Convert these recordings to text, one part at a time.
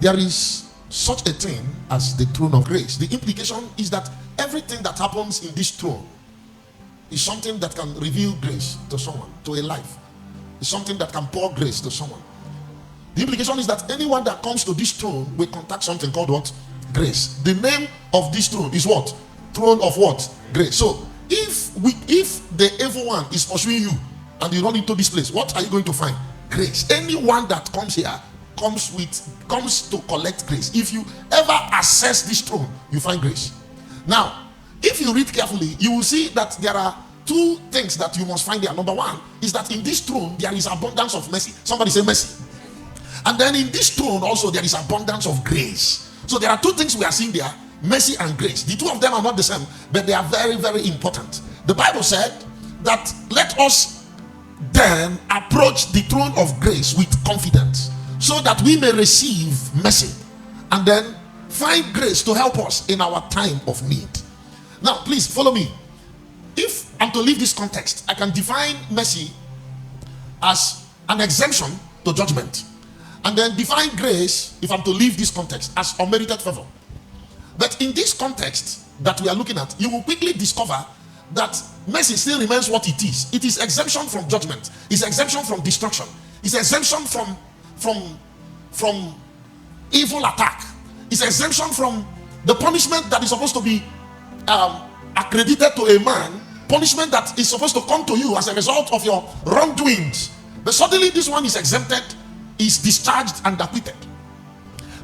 there is such a thing as the throne of grace. The implication is that everything that happens in this throne is something that can reveal grace to someone, to a life. It's something that can pour grace to someone. The implication is that anyone that comes to this throne will contact something called what? Grace. The name of this throne is what? Throne of what? Grace. So if the evil one is pursuing you and you run into this place, what are you going to find? Grace. Anyone that comes here comes to collect grace. If you ever access this throne, you find grace. Now, if you read carefully, you will see that there are two things that you must find there. Number one is that in this throne there is abundance of mercy. Somebody say mercy. And then in this throne also there is abundance of grace. So there are two things we are seeing there: mercy and grace. The two of them are not the same, but they are very, very important. The Bible said that let us then approach the throne of grace with confidence, so that we may receive mercy and then find grace to help us in our time of need. Now, please follow me. If I'm to leave this context, I can define mercy as an exemption to judgment, and then define grace, if I'm to leave this context, as unmerited favor. But in this context that we are looking at, you will quickly discover that mercy still remains what it is. It is exemption from judgment. It's exemption from destruction. It's exemption from evil attack. It's exemption from the punishment that is supposed to be accredited to a man, punishment that is supposed to come to you as a result of your wrongdoings. But suddenly this one is exempted, is discharged and acquitted.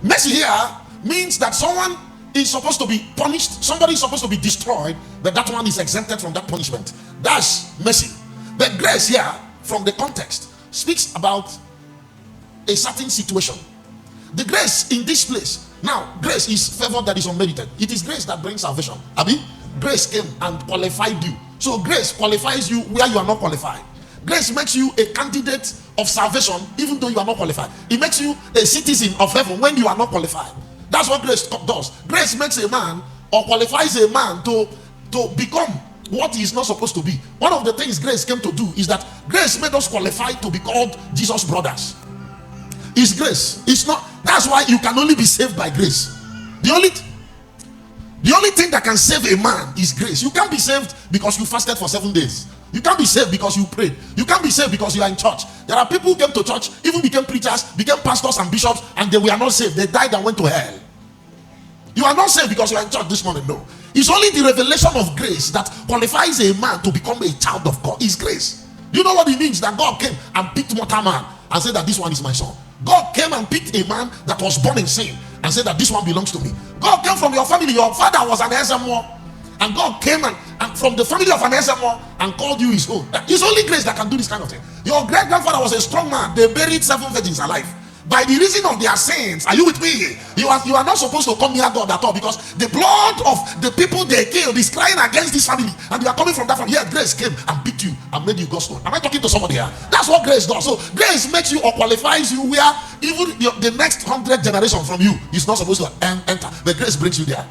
Mercy here means that someone is supposed to be punished, somebody is supposed to be destroyed, but that one is exempted from that punishment. That's mercy. But grace here, from the context, speaks about a certain situation. The grace in this place, now grace is favor that is unmerited. It is grace that brings salvation. Abi, grace came and qualified you. So grace qualifies you where you are not qualified. Grace makes you a candidate of salvation even though you are not qualified. It makes you a citizen of heaven when you are not qualified. That's what grace does. Grace makes a man, or qualifies a man to become what he is not supposed to be. One of the things grace came to do is that grace made us qualified to be called Jesus' brothers. It's grace. It's not. That's why you can only be saved by grace. The only thing that can save a man is grace. You can't be saved because you fasted for 7 days. You can't be saved because you prayed. You can't be saved because you are in church. There are people who came to church, even became preachers, became pastors and bishops, and they were not saved. They died and went to hell. You are not saved because you are in church this morning. No. It's only the revelation of grace that qualifies a man to become a child of God. It's grace. You know what it means? That God came and picked mortal man and said that this one is my son. God came and picked a man that was born in sin and said that this one belongs to me. God came from your family. Your father was an SMO. And God came and from the family of an SMO and called you his own. It's only grace that can do this kind of thing. Your great-grandfather was a strong man. They buried 7 virgins alive. By the reason of their sins, are you with me? You are not supposed to come near God at all, because the blood of the people they killed is crying against this family, and you are coming from that family. Here, grace came and picked you and made you God's son. Am I talking to somebody here? That's what grace does. So grace makes you or qualifies you where even the next 100 generations from you is not supposed to enter, but grace brings you there.